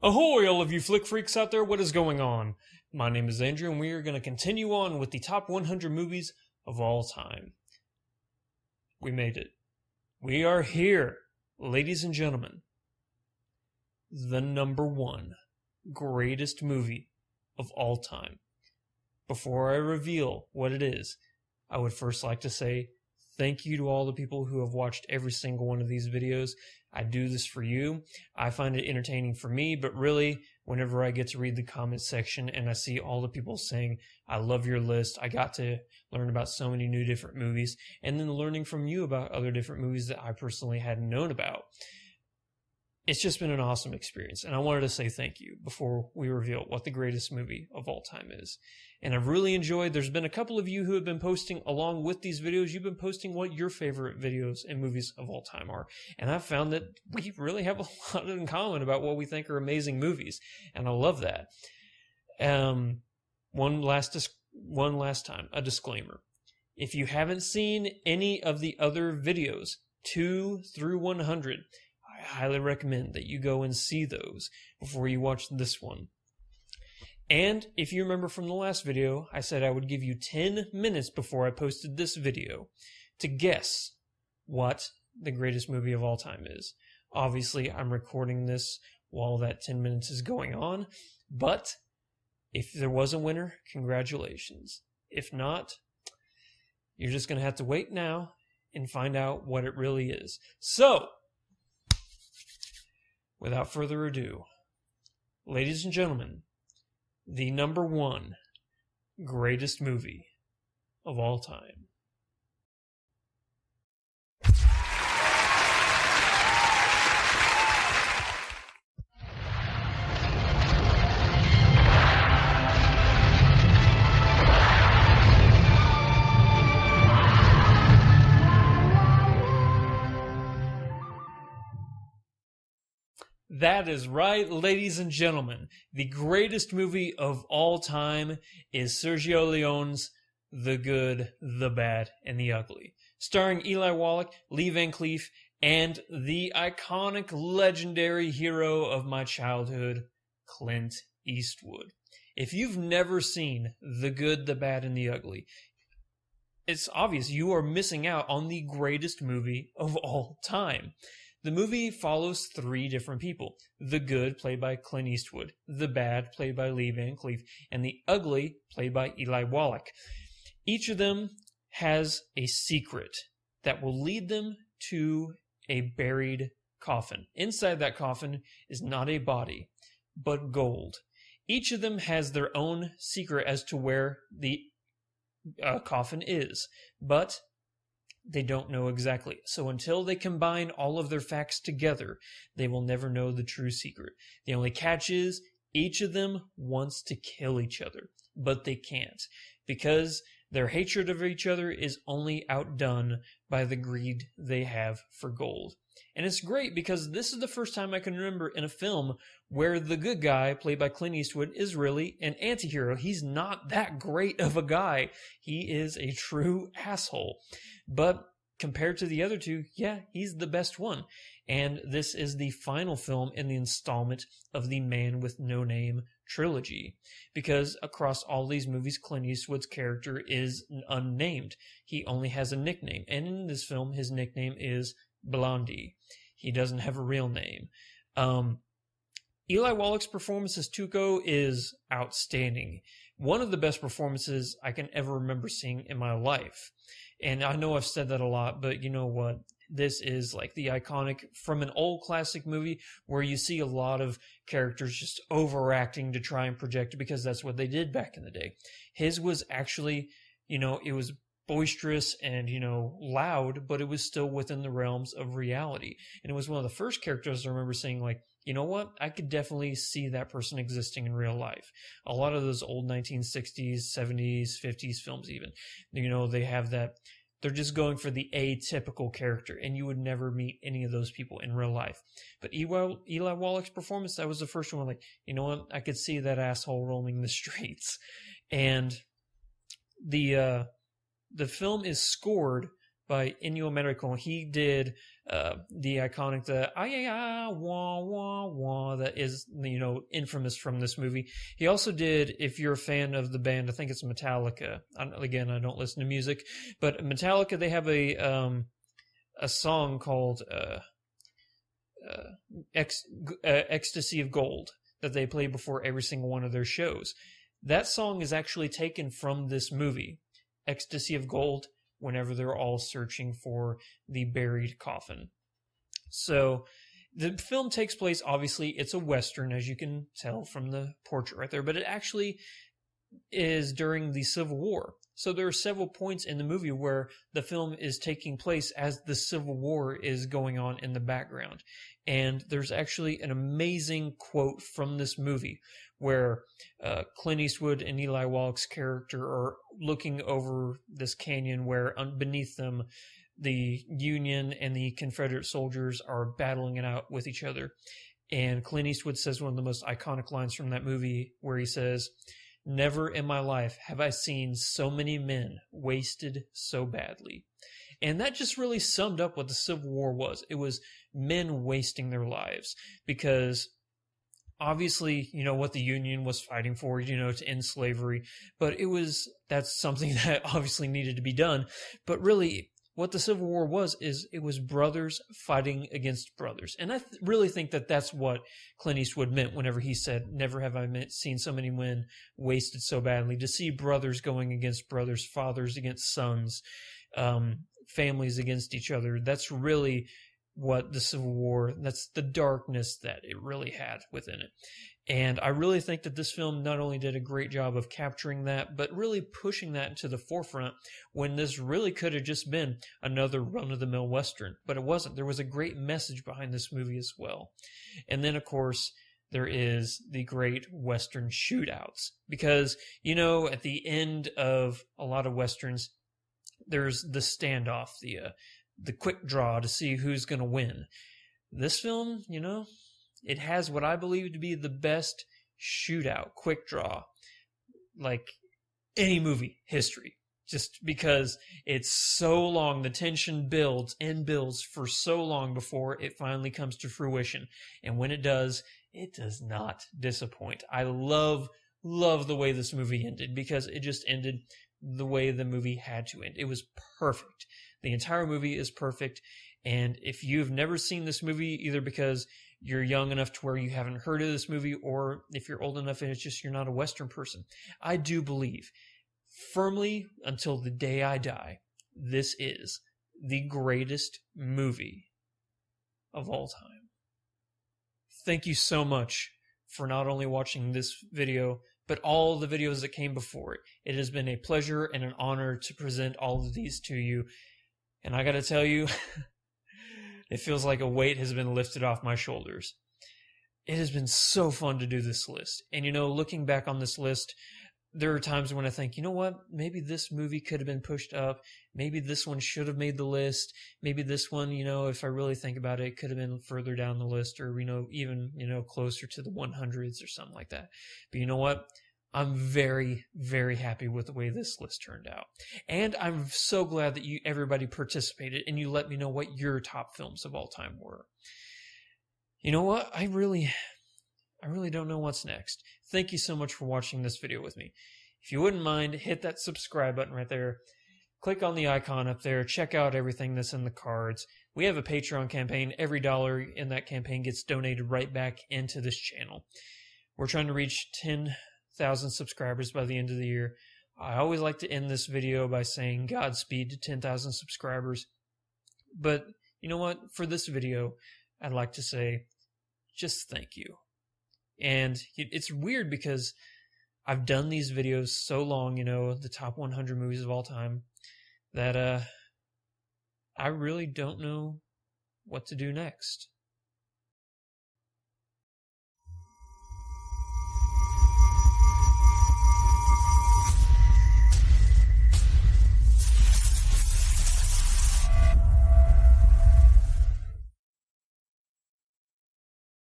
Ahoy, all of you flick freaks out there, what is going on? My name is Andrew, and we are going to continue on with the top 100 movies of all time. We made it. We are here, ladies and gentlemen. The number one greatest movie of all time. Before I reveal what it is, I would first like to say thank you to all the people who have watched every single one of these videos. I do this for you. I find it entertaining for me, but really, whenever I get to read the comments section and I see all the people saying, I love your list, I got to learn about so many new different movies, and then learning from you about other different movies that I personally hadn't known about. It's just been an awesome experience, and I wanted to say thank you before we reveal what the greatest movie of all time is. And I've really enjoyed, there's been a couple of you who have been posting along with these videos, you've been posting what your favorite videos and movies of all time are. And I've found that we really have a lot in common about what we think are amazing movies, and I love that. One last time, a disclaimer. If you haven't seen any of the other videos, 2 through 100, I highly recommend that you go and see those before you watch this one. And if you remember from the last video, I said I would give you 10 minutes before I posted this video to guess what the greatest movie of all time is. Obviously, I'm recording this while that 10 minutes is going on, but if there was a winner, congratulations. If not, you're just going to have to wait now and find out what it really is. So, without further ado, ladies and gentlemen, the number one greatest movie of all time. That is right, ladies and gentlemen. The greatest movie of all time is Sergio Leone's The Good, the Bad, and the Ugly, starring Eli Wallach, Lee Van Cleef, and the iconic, legendary hero of my childhood, Clint Eastwood. If you've never seen The Good, the Bad, and the Ugly, it's obvious you are missing out on the greatest movie of all time. The movie follows 3 different people. The Good, played by Clint Eastwood. The Bad, played by Lee Van Cleef. And the Ugly, played by Eli Wallach. Each of them has a secret that will lead them to a buried coffin. Inside that coffin is not a body, but gold. Each of them has their own secret as to where the coffin is, but they don't know exactly. So until they combine all of their facts together, they will never know the true secret. The only catch is each of them wants to kill each other, but they can't, because their hatred of each other is only outdone by the greed they have for gold. And it's great because this is the first time I can remember in a film where the good guy, played by Clint Eastwood, is really an anti-hero. He's not that great of a guy. He is a true asshole. But compared to the other two, yeah, he's the best one. And this is the final film in the installment of the Man with No Name trilogy. Because across all these movies, Clint Eastwood's character is unnamed. He only has a nickname. And in this film, his nickname is Blondie. He doesn't have a real name. Eli Wallach's performance as Tuco is outstanding. One of the best performances I can ever remember seeing in my life. And I know I've said that a lot, but you know what? This is like the iconic from an old classic movie where you see a lot of characters just overacting to try and project, because that's what they did back in the day. His was actually, it was boisterous and, loud, but it was still within the realms of reality. And it was one of the first characters I remember saying, like, you know what? I could definitely see that person existing in real life. A lot of those old 1960s, 70s, 50s films even, they have that. They're just going for the atypical character, and you would never meet any of those people in real life. But Eli Wallach's performance, that was the first one. Like, you know what? I could see that asshole roaming the streets. And the film is scored by Ennio Morricone. He did the iconic the ah wah wah wah that is infamous from this movie. He also did, if you're a fan of the band, I think it's Metallica. Again, I don't listen to music, but Metallica, they have a song called Ecstasy of Gold that they play before every single one of their shows. That song is actually taken from this movie, Ecstasy of Gold, whenever they're all searching for the buried coffin. So the film takes place, obviously, it's a Western, as you can tell from the portrait right there, but it actually is during the Civil War. So there are several points in the movie where the film is taking place as the Civil War is going on in the background. And there's actually an amazing quote from this movie where Clint Eastwood and Eli Wallach's character are looking over this canyon where beneath them the Union and the Confederate soldiers are battling it out with each other. And Clint Eastwood says one of the most iconic lines from that movie where he says, "Never in my life have I seen so many men wasted so badly." And that just really summed up what the Civil War was. It was men wasting their lives because obviously, what the Union was fighting for, to end slavery, but that's something that obviously needed to be done. But really, what the Civil War was, is it was brothers fighting against brothers. And I really think that that's what Clint Eastwood meant whenever he said, "Never have I seen so many men wasted so badly." To see brothers going against brothers, fathers against sons, families against each other. That's really what the Civil War, that's the darkness that it really had within it. And I really think that this film not only did a great job of capturing that, but really pushing that into the forefront when this really could have just been another run-of-the-mill Western. But it wasn't. There was a great message behind this movie as well. And then, of course, there is the great Western shootouts. Because, at the end of a lot of Westerns, there's the standoff, the quick draw to see who's going to win. This film, it has what I believe to be the best shootout, quick draw, like any movie history. Just because it's so long, the tension builds and builds for so long before it finally comes to fruition. And when it does not disappoint. I love the way this movie ended because it just ended the way the movie had to end. It was perfect. The entire movie is perfect. And if you've never seen this movie, either because you're young enough to where you haven't heard of this movie, or if you're old enough and it's just you're not a Western person, I do believe firmly until the day I die, this is the greatest movie of all time. Thank you so much for not only watching this video, but all the videos that came before it. It has been a pleasure and an honor to present all of these to you. And I gotta tell you, it feels like a weight has been lifted off my shoulders. It has been so fun to do this list. And looking back on this list, there are times when I think, what? Maybe this movie could have been pushed up. Maybe this one should have made the list. Maybe this one, if I really think about it, could have been further down the list, or, even, closer to the 100s or something like that. But you know what? I'm very, very happy with the way this list turned out. And I'm so glad that everybody participated and you let me know what your top films of all time were. You know what? I really don't know what's next. Thank you so much for watching this video with me. If you wouldn't mind, hit that subscribe button right there. Click on the icon up there. Check out everything that's in the cards. We have a Patreon campaign. Every dollar in that campaign gets donated right back into this channel. We're trying to reach 10,000 subscribers by the end of the year. I always like to end this video by saying Godspeed to 10,000 subscribers. But you know what? For this video, I'd like to say just thank you. And it's weird because I've done these videos so long, the top 100 movies of all time, that I really don't know what to do next.